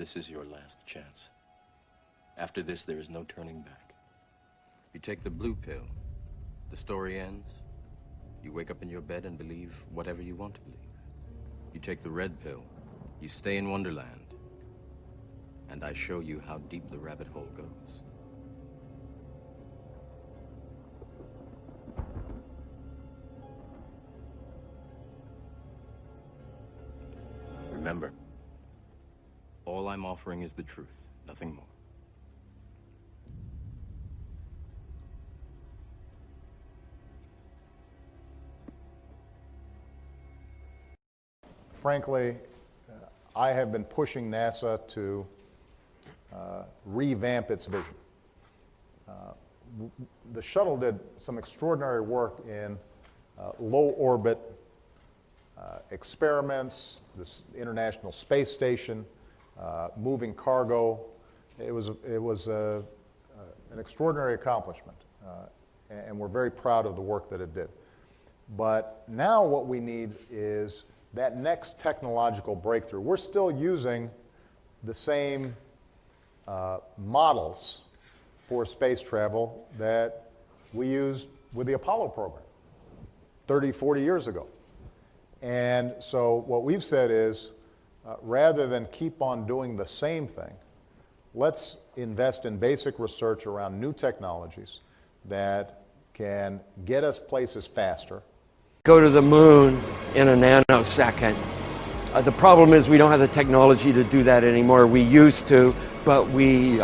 this is your last chance. After this, there is no turning back. You take the blue pill, the story ends. You wake up in your bed and believe whatever you want to believe. You take the red pill, you stay in Wonderland, and I show you how deep the rabbit hole goes. Remember, all I'm offering is the truth, nothing more. Frankly, I have been pushing NASA to revamp its vision. The shuttle did some extraordinary work in low orbit experiments, this International Space Station, moving cargo. It was an extraordinary accomplishment, and we're very proud of the work that it did. But now what we need is that next technological breakthrough. We're still using the same models for space travel that we used with the Apollo program 30, 40 years ago. And so what we've said is, rather than keep on doing the same thing, let's invest in basic research around new technologies that can get us places faster. Go to the moon in a nanosecond. The problem is we don't have the technology to do that anymore. We used to, but we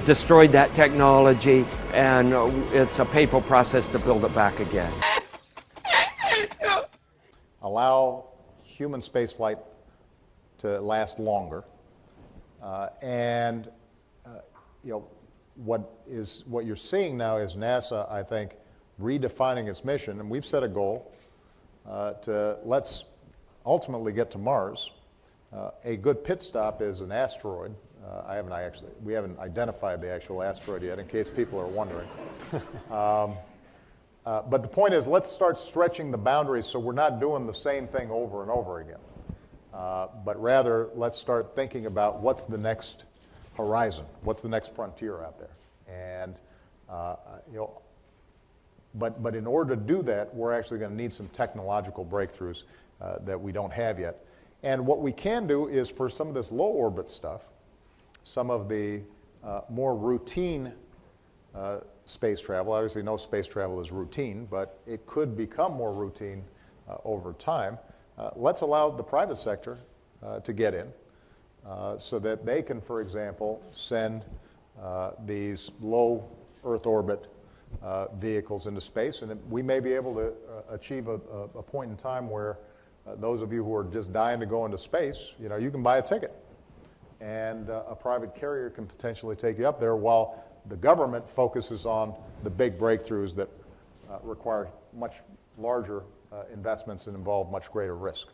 destroyed that technology, and it's a painful process to build it back again. Allow human spaceflight to last longer, and what you're seeing now is NASA, I think, redefining its mission, and we've set a goal to let's ultimately get to Mars. A good pit stop is an asteroid. We haven't identified the actual asteroid yet, in case people are wondering. But the point is, let's start stretching the boundaries so we're not doing the same thing over and over again. But rather, let's start thinking about what's the next horizon, what's the next frontier out there. And But in order to do that, we're actually going to need some technological breakthroughs that we don't have yet. And what we can do is, for some of this low orbit stuff, some of the more routine space travel, obviously no space travel is routine, but it could become more routine over time. Let's allow the private sector to get in so that they can, for example, send these low Earth orbit vehicles into space, and we may be able to achieve a point in time where those of you who are just dying to go into space, you can buy a ticket, and a private carrier can potentially take you up there while the government focuses on the big breakthroughs that require much larger investments and involve much greater risk.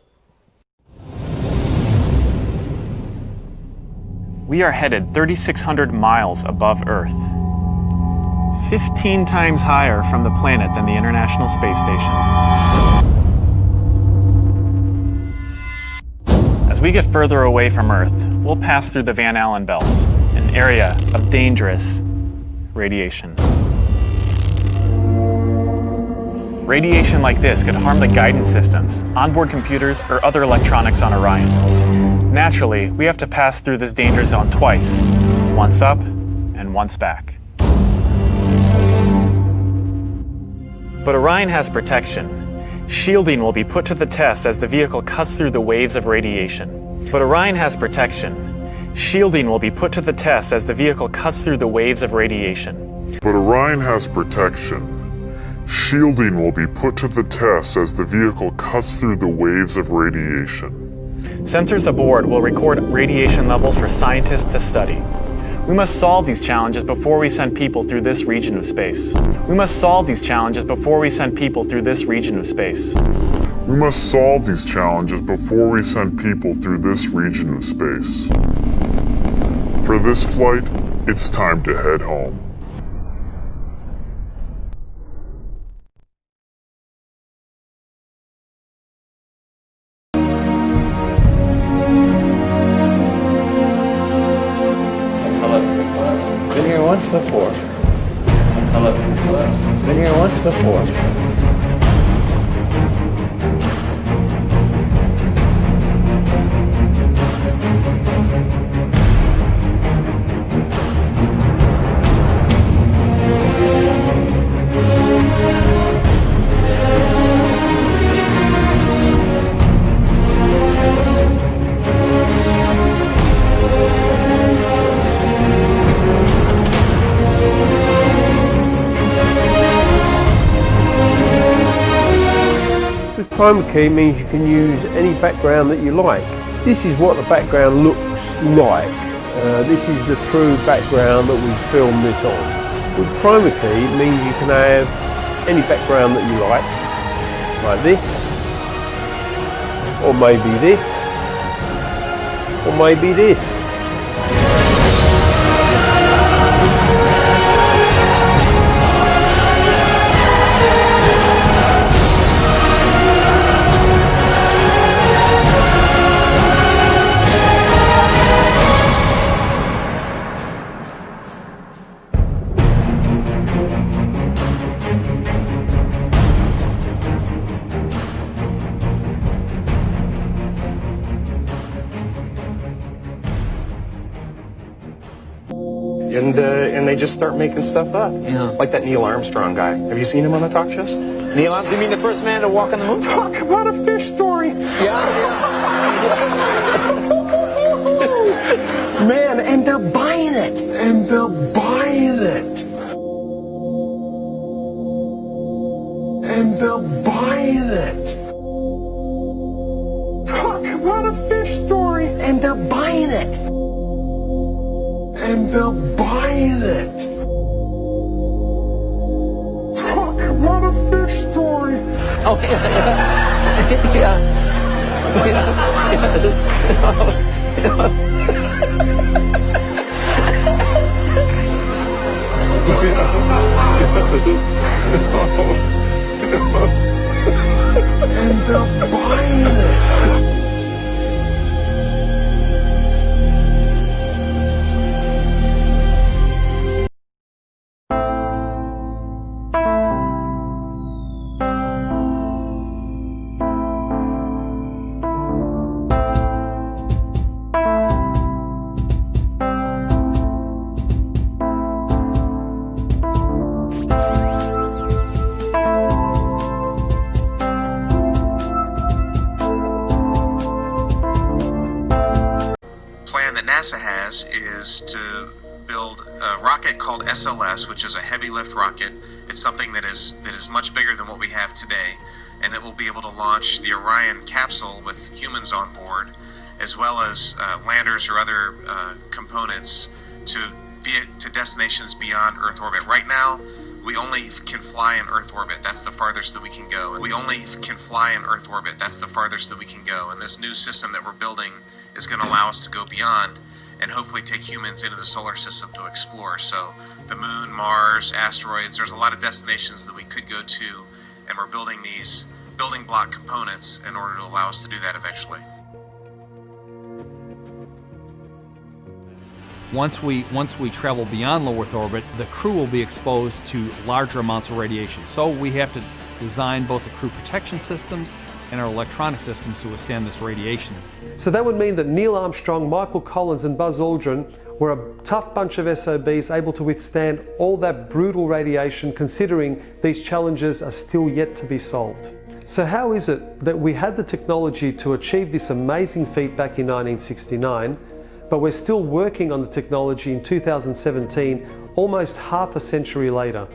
We are headed 3,600 miles above Earth, 15 times higher from the planet than the International Space Station. As we get further away from Earth, we'll pass through the Van Allen belts, an area of dangerous radiation. Radiation like this could harm the guidance systems, onboard computers, or other electronics on Orion. Naturally, we have to pass through this danger zone twice, once up and once back. But Orion has protection. Shielding will be put to the test as the vehicle cuts through the waves of radiation. But Orion has protection. Shielding will be put to the test as the vehicle cuts through the waves of radiation. But Orion has protection. Shielding will be put to the test as the vehicle cuts through the waves of radiation. Sensors aboard will record radiation levels for scientists to study. We must solve these challenges before we send people through this region of space. We must solve these challenges before we send people through this region of space. We must solve these challenges before we send people through this region of space. For this flight, it's time to head home. With chroma key means you can use any background that you like. This is what the background looks like. This is the true background that we filmed this on. With chroma key it means you can have any background that you like this, or maybe this, or maybe this. And they just start making stuff up. Yeah. Like that Neil Armstrong guy. Have you seen him on the talk shows? Neil Armstrong, you mean the first man to walk on the moon? Talk about a fish story. Man, and they're buying it. And they're buying it. And they're buying it. Talk about a fish story. And they're buying it. And they're buying it. Talk about a fish story. Oh, yeah. And they're buying it. NASA has is to build a rocket called SLS, which is a heavy lift rocket. It's something that is much bigger than what we have today, and it will be able to launch the Orion capsule with humans on board, as well as landers or other components to destinations beyond Earth orbit. Right now, we only can fly in Earth orbit. That's the farthest that we can go. We only can fly in Earth orbit. That's the farthest that we can go. And this new system that we're building is going to allow us to go beyond and hopefully take humans into the solar system to explore. So the moon, Mars, asteroids, there's a lot of destinations that we could go to, and we're building these building block components in order to allow us to do that eventually. Once we travel beyond low Earth orbit, the crew will be exposed to larger amounts of radiation. So we have to design both the crew protection systems and our electronic systems to withstand this radiation. So that would mean that Neil Armstrong, Michael Collins and Buzz Aldrin were a tough bunch of SOBs able to withstand all that brutal radiation, considering these challenges are still yet to be solved. So how is it that we had the technology to achieve this amazing feat back in 1969, but we're still working on the technology in 2017, almost half a century later?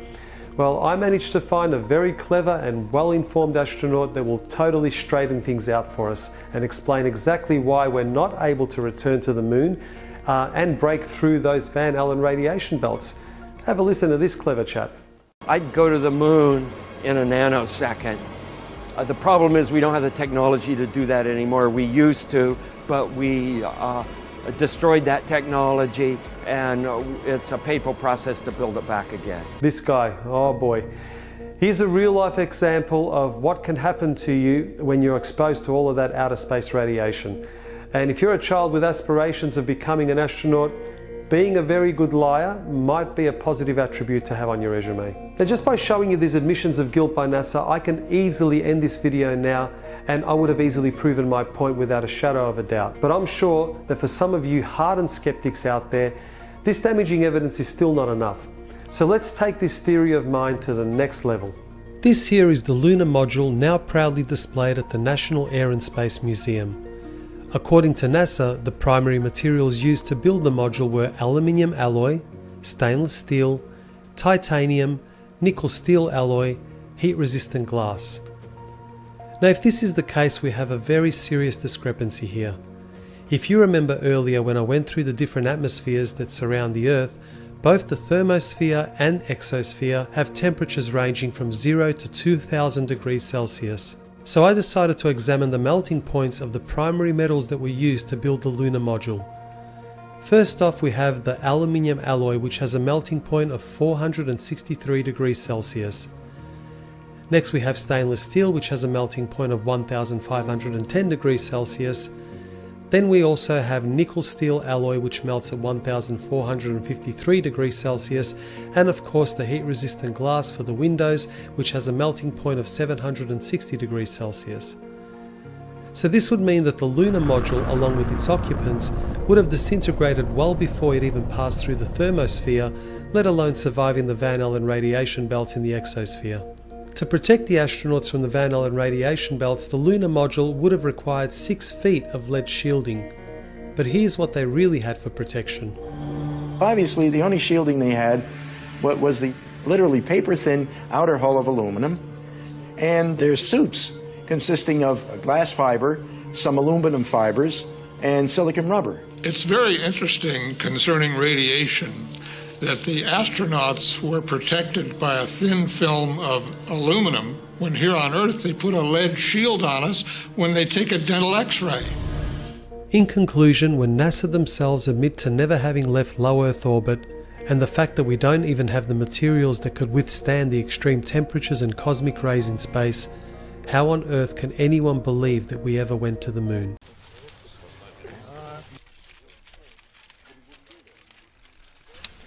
Well, I managed to find a very clever and well-informed astronaut that will totally straighten things out for us and explain exactly why we're not able to return to the moon and break through those Van Allen radiation belts. Have a listen to this clever chap. I'd go to the moon in a nanosecond. The problem is we don't have the technology to do that anymore. We used to, but we destroyed that technology, and it's a painful process to build it back again. This guy, oh boy. Here's a real life example of what can happen to you when you're exposed to all of that outer space radiation. And if you're a child with aspirations of becoming an astronaut, being a very good liar might be a positive attribute to have on your resume. Now, just by showing you these admissions of guilt by NASA, I can easily end this video now, and I would have easily proven my point without a shadow of a doubt. But I'm sure that for some of you hardened skeptics out there, this damaging evidence is still not enough. So let's take this theory of mine to the next level. This here is the lunar module now proudly displayed at the National Air and Space Museum. According to NASA, the primary materials used to build the module were aluminium alloy, stainless steel, titanium, nickel steel alloy, heat resistant glass. Now, if this is the case, we have a very serious discrepancy here. If you remember earlier when I went through the different atmospheres that surround the Earth, both the thermosphere and exosphere have temperatures ranging from 0 to 2000 degrees Celsius. So I decided to examine the melting points of the primary metals that we use to build the lunar module. First off, we have the aluminium alloy, which has a melting point of 463 degrees Celsius. Next we have stainless steel, which has a melting point of 1510 degrees Celsius. Then we also have nickel steel alloy, which melts at 1453 degrees Celsius, and of course the heat resistant glass for the windows, which has a melting point of 760 degrees Celsius. So this would mean that the lunar module, along with its occupants, would have disintegrated well before it even passed through the thermosphere, let alone surviving the Van Allen radiation belts in the exosphere. To protect the astronauts from the Van Allen radiation belts, the lunar module would have required 6 feet of lead shielding. But here's what they really had for protection. Obviously, the only shielding they had was the literally paper-thin outer hull of aluminum, and their suits consisting of glass fiber, some aluminum fibers, and silicon rubber. It's very interesting concerning radiation that the astronauts were protected by a thin film of aluminum when here on Earth they put a lead shield on us when they take a dental x-ray. In conclusion, when NASA themselves admit to never having left low Earth orbit, and the fact that we don't even have the materials that could withstand the extreme temperatures and cosmic rays in space, how on earth can anyone believe that we ever went to the moon?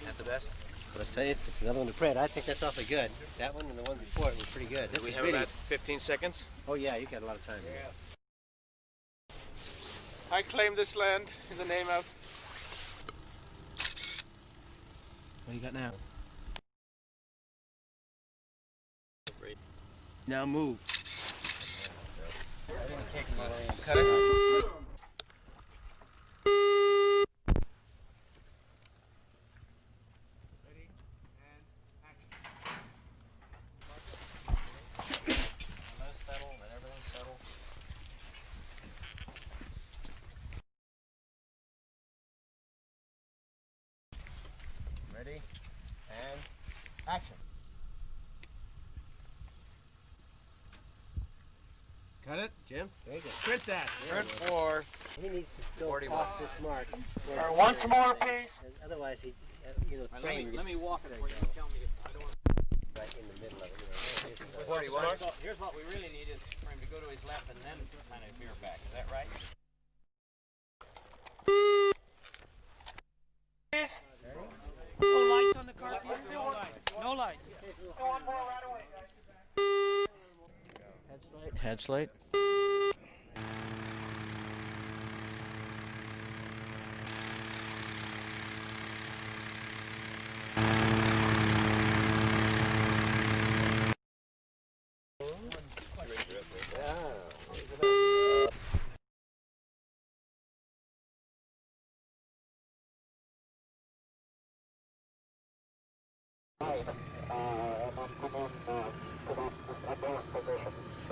Not the best? Let's say it's another one to print. I think that's awfully good. That one and the one before it was pretty good. This we is have really... about 15 seconds? Oh yeah, you got a lot of time. Yeah. I claim this land in the name of... What do you got now? Now move. Cut it. Ready? And action. Cut it. Jim, very good. Print that. Yeah, Print for he needs to go 41. off this mark. Once more, please. Otherwise, he, let me walk it before you tell me. I don't want right in the middle of it. 41. Here's what we really need is for him to go to his left and then kind of veer back. Is that right? No lights on the car. No lights. No lights. One more right away, guys. Head slate.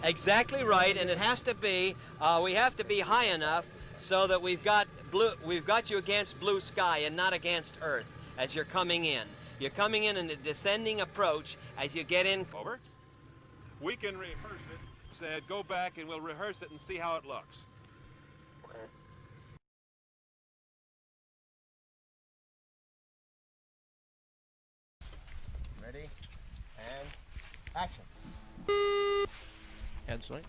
Exactly right, and it has to be, we have to be high enough so that we've got you against blue sky and not against Earth as you're coming in. You're coming in a descending approach as you get in. Over. We can rehearse it. Said go back and we'll rehearse it and see how it looks. Okay. Ready? And action. Head slate.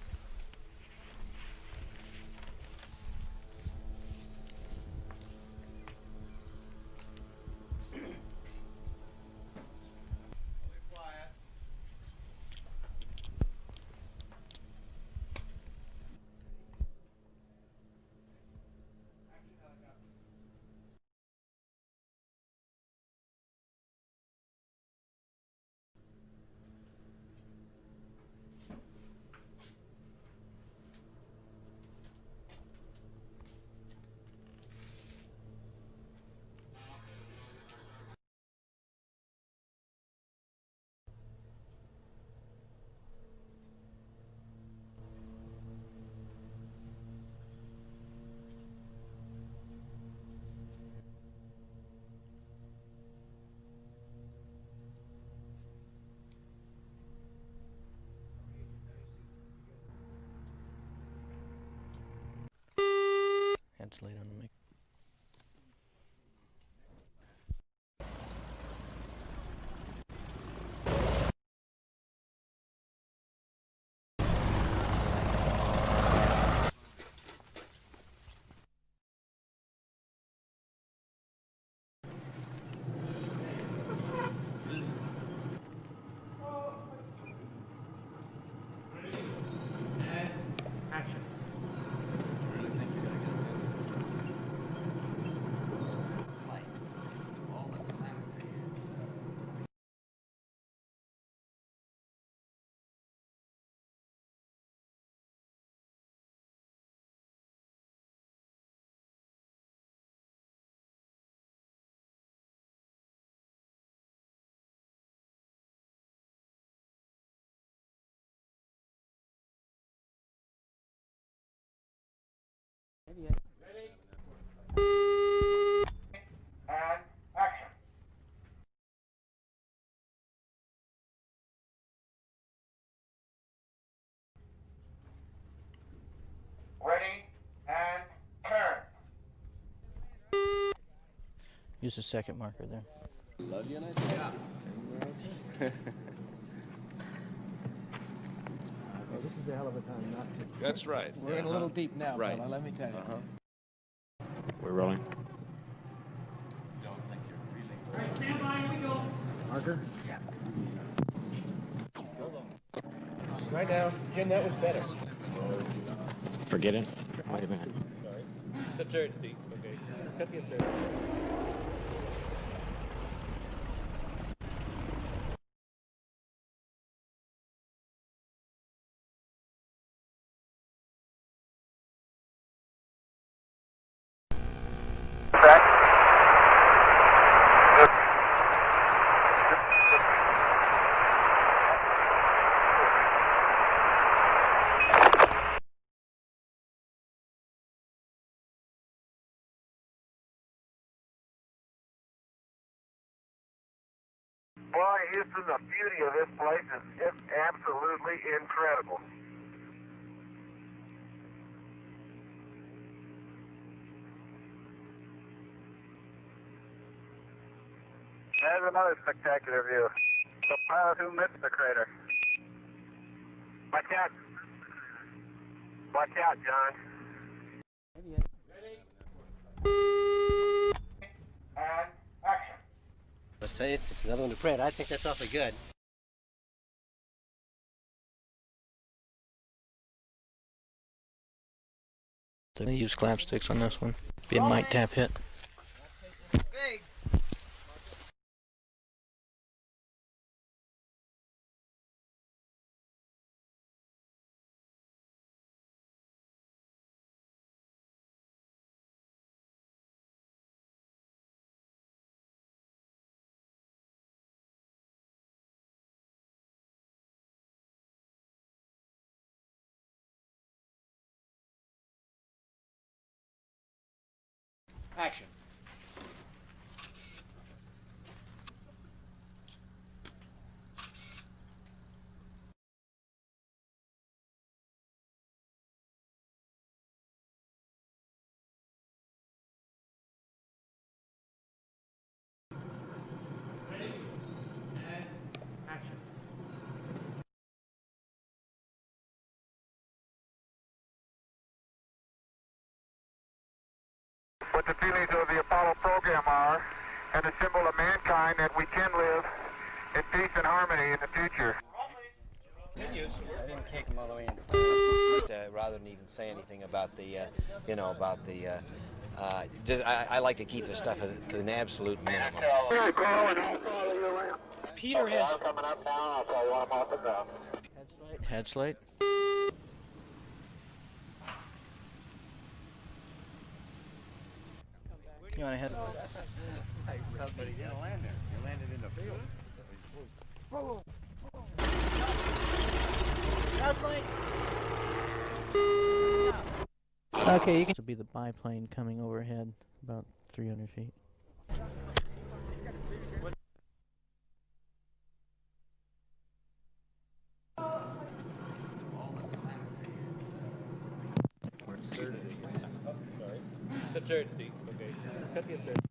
translate on the mic. Action. Ready? And action. Ready and turn. Use the second marker there. Love you, and I Yeah. Well, this is a hell of a time not to. That's right. We're in a little deep now, Right. fella, let me tell you. We're rolling. Stand by, we go. Marker? Yeah. Right now, Jim, that was better. Forget it. Wait a minute. Absurdity. Okay. Cut the absurdity. Boy, Houston, the beauty of this place is just absolutely incredible. There's another spectacular view. The pilot who missed the crater. Watch out. Watch out, John. Ready? And action. Let's say it's another one to print. I think that's awfully good. They use clap sticks on this one. Be a mic tap hit. Big. Action. Ready? And action. What the feelings of the Apollo program are, and a symbol of mankind that we can live in peace and harmony in the future. I didn't kick him all the way inside. Rather than even say anything about the, I like to keep the stuff to an absolute minimum. Peter has coming up now. I'll tell one off the ground. head slate. You want to head? But he didn't land there. He landed in the field. Whoa. Okay, you can. This will be the biplane coming overhead, about 300 feet. absurdity. Okay. Cut the absurdity.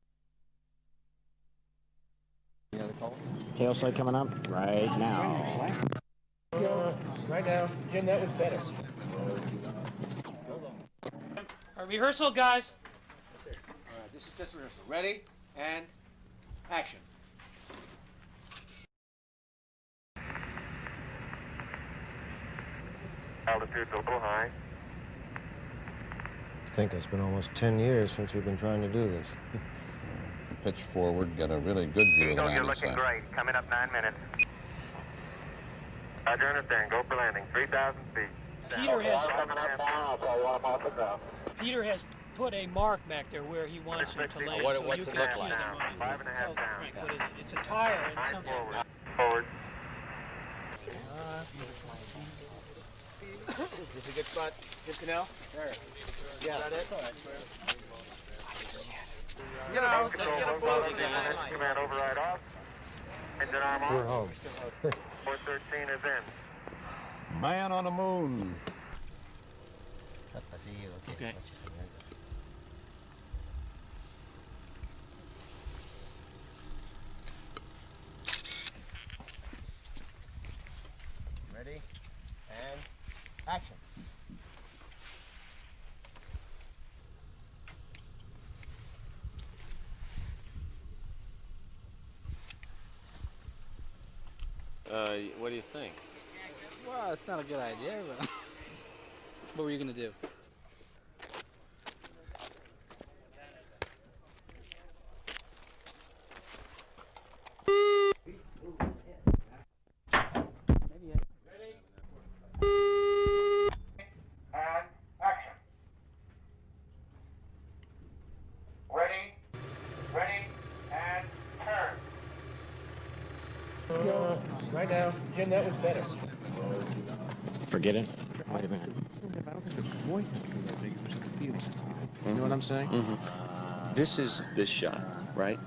Tail sight coming up right now. Right now. Jim, that was better. All right, rehearsal, guys. This is just rehearsal. Ready and action. Altitude's a little high. I think it's been almost 10 years since we've been trying to do this. Pitch forward, get a really good view of the Eagle, you're landing looking site. great. Coming up 9 minutes. Roger, understand. Go for landing. 3,000 feet. Peter has put a mark back there where he wants him to land, so you can see it. 5.5 pounds. Frank, what is it? It's a tire and something. Forward. Is this a good spot, Canal? There. Yeah. Is that it? All right. Get out. Command override off. Engine arm off. We're home. 413 is in. Man on the moon. I see you. Okay. Ready and action. What do you think? Well, it's not a good idea, but what were you going to do? And action. Ready, and turn. Right now. Jim, that was better. Forget it. Wait a minute. I don't think the voice is that big. It was just a feeling. You know what I'm saying? This is this shot, right?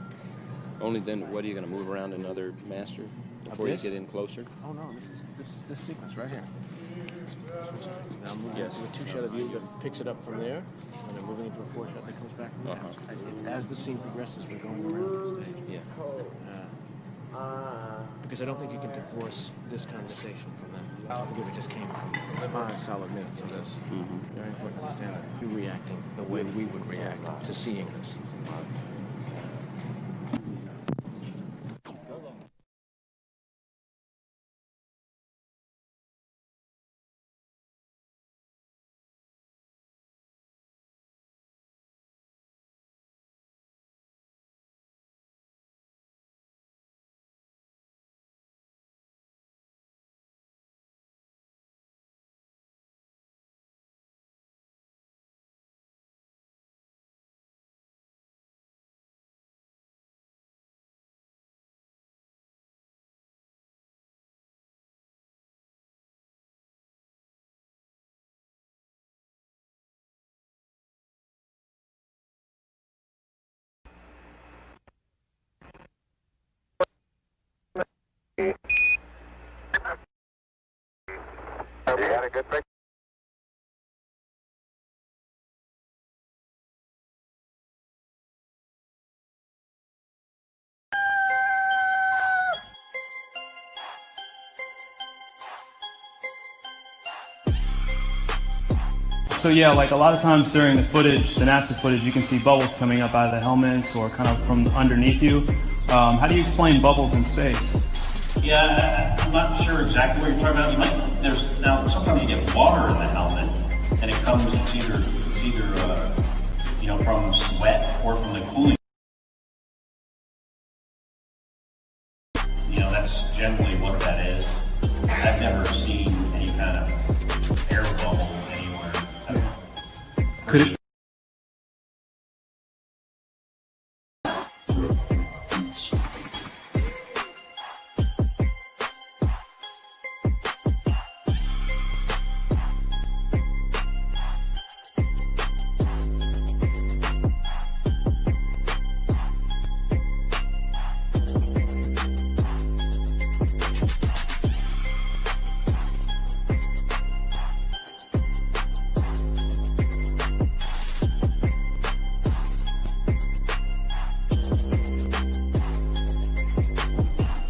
Only then, what are you going to move around another master before you this? get in closer? Oh no, this is this sequence right here. Now I'm moving into a two-shot of you that picks it up from there, and then moving into a four-shot that comes back from there. It's as the scene progresses, we're going around the stage. Yeah. Because I don't think you can divorce this conversation from that. I forget we just came from 5 solid minutes of this. Very important to understand that you're reacting the way we would react to seeing this. You got a good picture? So yeah, like a lot of times during the footage, the NASA footage, you can see bubbles coming up out of the helmets or kind of from underneath you. How do you explain bubbles in space? Yeah, I'm not sure exactly what you're talking about. You might, now sometimes you get water in the helmet, and it comes, it's either you know, from sweat or from the cooling. You know, that's generally what that is. I've never seen any kind of air bubble anywhere. Could it?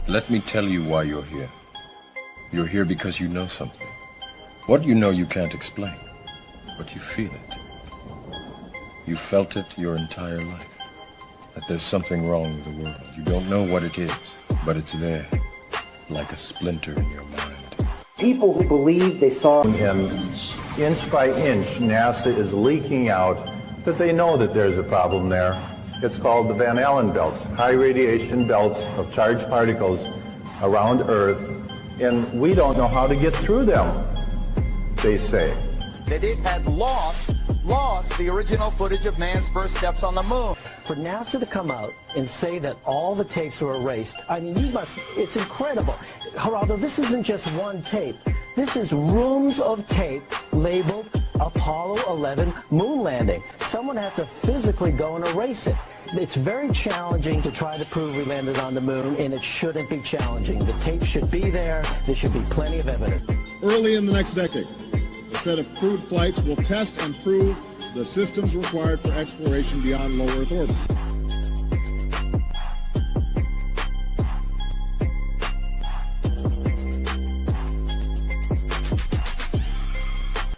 Let me tell you why you're here. You're here because you know something. What you know you can't explain, but you feel it. You felt it your entire life, that there's something wrong with the world. You don't know what it is, but it's there, like a splinter in your mind. People who believe they saw... And inch by inch, NASA is leaking out that they know that there's a problem there. It's called the Van Allen belts, high radiation belts of charged particles around Earth, and we don't know how to get through them, they say. That it had lost the original footage of man's first steps on the moon. For NASA to come out and say that all the tapes were erased, I mean, it's incredible. Geraldo, this isn't just one tape. This is rooms of tape labeled Apollo 11 moon landing. Someone had to physically go and erase it. It's very challenging to try to prove we landed on the moon, and it shouldn't be challenging. The tape should be there. There should be plenty of evidence. Early in the next decade, a set of crewed flights will test and prove the systems required for exploration beyond low Earth orbit.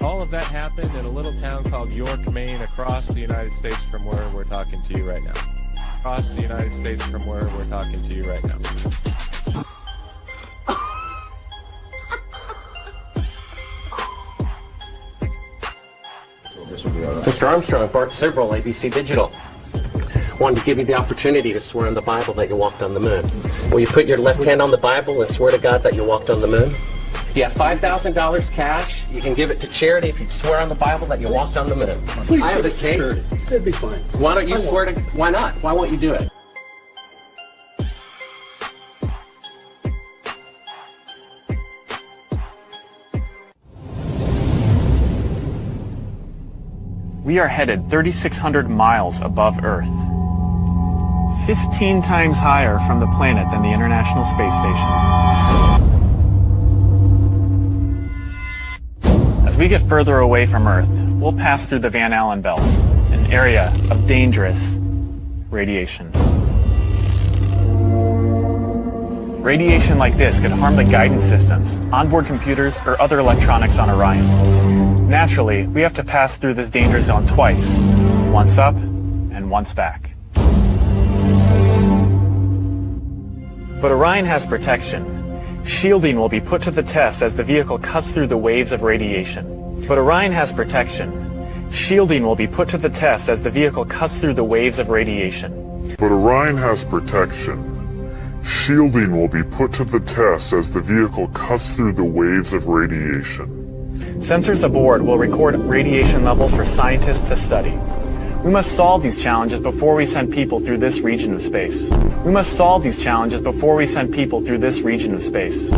All of that happened in a little town called York, Maine, across the United States from where we're talking to you right now. Across the United States from where we're talking to you right now. Mr. Armstrong, Bart Sibrel, ABC Digital. Wanted to give you the opportunity to swear on the Bible that you walked on the moon. Will you put your left hand on the Bible and swear to God that you walked on the moon? You have $5,000 cash. You can give it to charity if you swear on the Bible that you walked on the moon. I have the tape. It'd be fine. Why don't you swear to... Why not? Why won't you do it? We are headed 3,600 miles above Earth, 15 times higher from the planet than the International Space Station. As we get further away from Earth, we'll pass through the Van Allen belts, an area of dangerous radiation. Radiation like this could harm the guidance systems, onboard computers, or other electronics on Orion. Naturally, we have to pass through this danger zone twice, once up and once back. But Orion has protection. Shielding will be put to the test as the vehicle cuts through the waves of radiation. But Orion has protection. Shielding will be put to the test as the vehicle cuts through the waves of radiation. But Orion has protection. Shielding will be put to the test as the vehicle cuts through the waves of radiation. Sensors aboard will record radiation levels for scientists to study. We must solve these challenges before we send people through this region of space. We must solve these challenges before we send people through this region of space.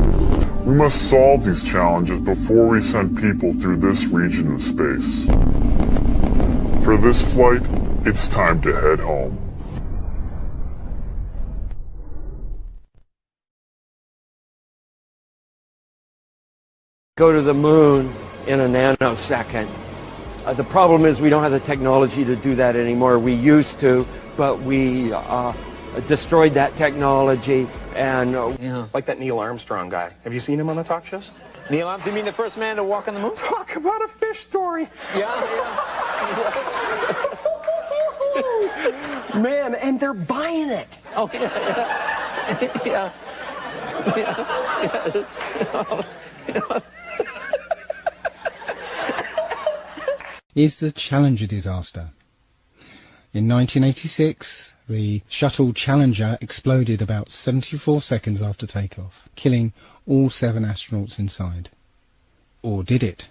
We must solve these challenges before we send people through this region of space. For this flight, it's time to head home. Go to the moon in a nanosecond. The problem is we don't have the technology to do that anymore. We used to, but we destroyed that technology. And like that Neil Armstrong guy. Have you seen him on the talk shows? Neil Armstrong, you mean the first man to walk on the moon? Talk about a fish story. Man, and they're buying it. Oh, yeah. Is the Challenger disaster. In 1986, the shuttle Challenger exploded about 74 seconds after takeoff, killing all 7 astronauts inside. Or did it?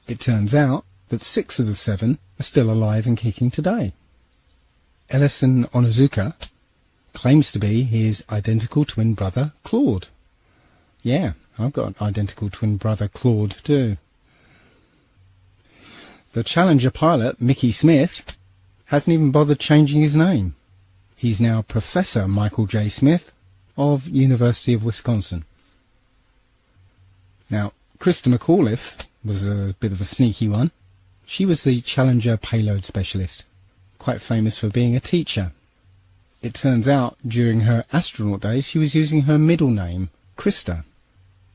It turns out that 6 of the 7 are still alive and kicking today. Ellison Onizuka claims to be his identical twin brother, Claude. Yeah, I've got an identical twin brother, Claude, too. The Challenger pilot, Mickey Smith, hasn't even bothered changing his name. He's now Professor Michael J. Smith of University of Wisconsin. Now, Krista McAuliffe was a bit of a sneaky one. She was the Challenger payload specialist, quite famous for being a teacher. It turns out during her astronaut days she was using her middle name, Krista.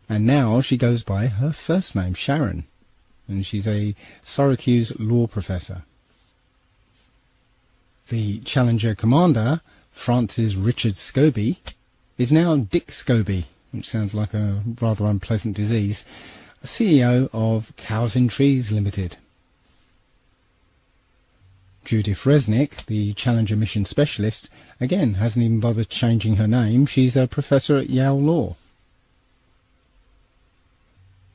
And now she goes by her first name, Sharon. And she's a Syracuse law professor. The Challenger commander, Francis Richard Scobie, is now Dick Scobie, which sounds like a rather unpleasant disease, CEO of Cows in Trees Limited. Judith Resnick, the Challenger mission specialist, again hasn't even bothered changing her name. She's a professor at Yale Law.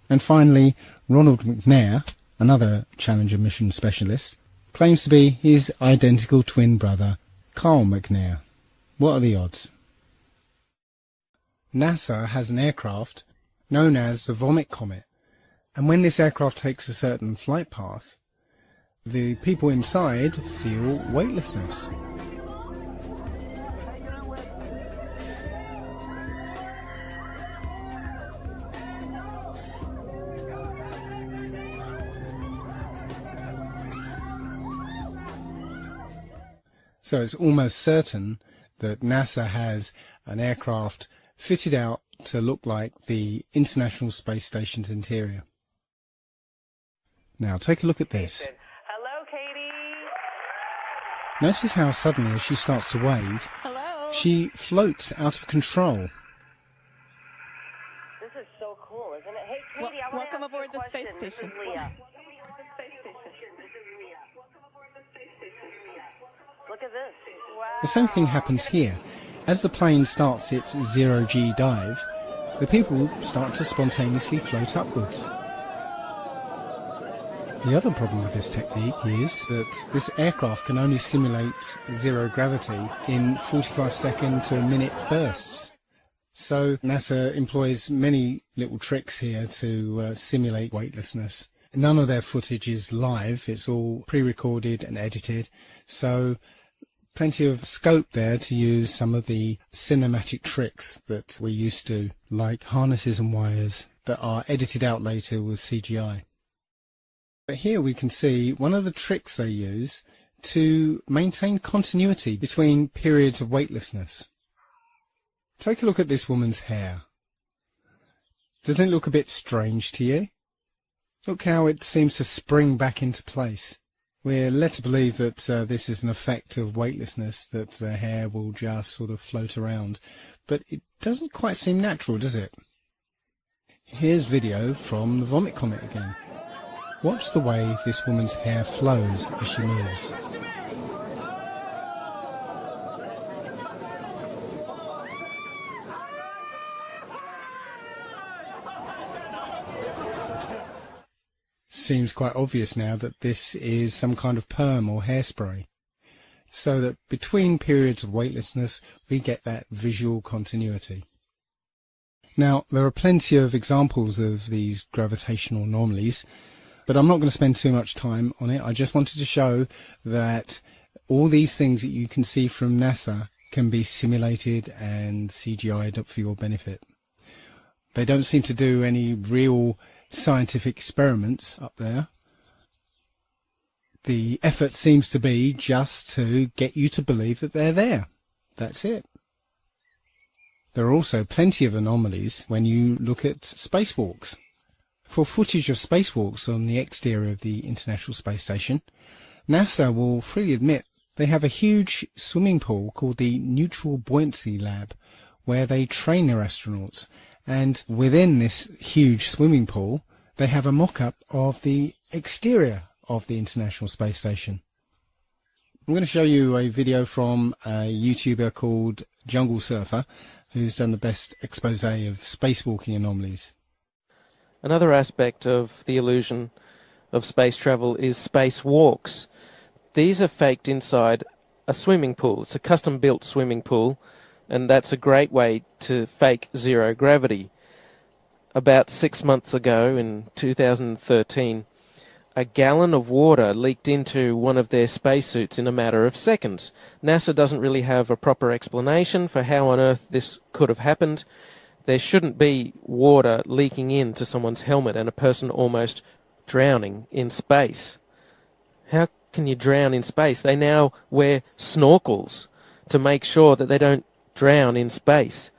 And finally, Ronald McNair, another Challenger mission specialist, claims to be his identical twin brother, Carl McNair. What are the odds? NASA has an aircraft known as the Vomit Comet, and when this aircraft takes a certain flight path, the people inside feel weightlessness. So it's almost certain that NASA has an aircraft fitted out to look like the International Space Station's interior. Now take a look at this. Hello, Katie. Notice how suddenly as she starts to wave, she floats out of control. This is so cool, isn't it? Hey, Katie, I want to Welcome aboard the space This station. is Leah. Look at this. Wow. The same thing happens here. As the plane starts its zero-G dive, the people start to spontaneously float upwards. The other problem with this technique is that this aircraft can only simulate zero gravity in 45-second to a minute bursts. So NASA employs many little tricks here to simulate weightlessness. None of their footage is live, it's all pre-recorded and edited, so plenty of scope there to use some of the cinematic tricks that we're used to, like harnesses and wires that are edited out later with CGI. But here we can see one of the tricks they use to maintain continuity between periods of weightlessness. Take a look at this woman's hair. Doesn't it look a bit strange to you? Look how it seems to spring back into place. We're led to believe that this is an effect of weightlessness, that the hair will just sort of float around. But it doesn't quite seem natural, does it? Here's video from the Vomit Comet again. Watch the way this woman's hair flows as she moves. Seems quite obvious now that this is some kind of perm or hairspray, so that between periods of weightlessness we get that visual continuity. Now there are plenty of examples of these gravitational anomalies, but I'm not going to spend too much time on it. I just wanted to show that all these things that you can see from NASA can be simulated and CGI'd up for your benefit. They don't seem to do any real scientific experiments up there. The effort seems to be just to get you to believe that they're there. That's it. There are also plenty of anomalies when you look at spacewalks. For footage of spacewalks on the exterior of the International Space Station, NASA will freely admit they have a huge swimming pool called the Neutral Buoyancy Lab, where they train their astronauts. And within this huge swimming pool, they have a mock-up of the exterior of the International Space Station. I'm going to show you a video from a YouTuber called Jungle Surfer, who's done the best expose of spacewalking anomalies. Another aspect of the illusion of space travel is spacewalks. These are faked inside a swimming pool. It's a custom-built swimming pool, and that's a great way to fake zero gravity. About 6 months ago, in 2013, a gallon of water leaked into one of their spacesuits in a matter of seconds. NASA doesn't really have a proper explanation for how on earth this could have happened. There shouldn't be water leaking into someone's helmet and a person almost drowning in space. How can you drown in space? They now wear snorkels to make sure that they don't drown in space.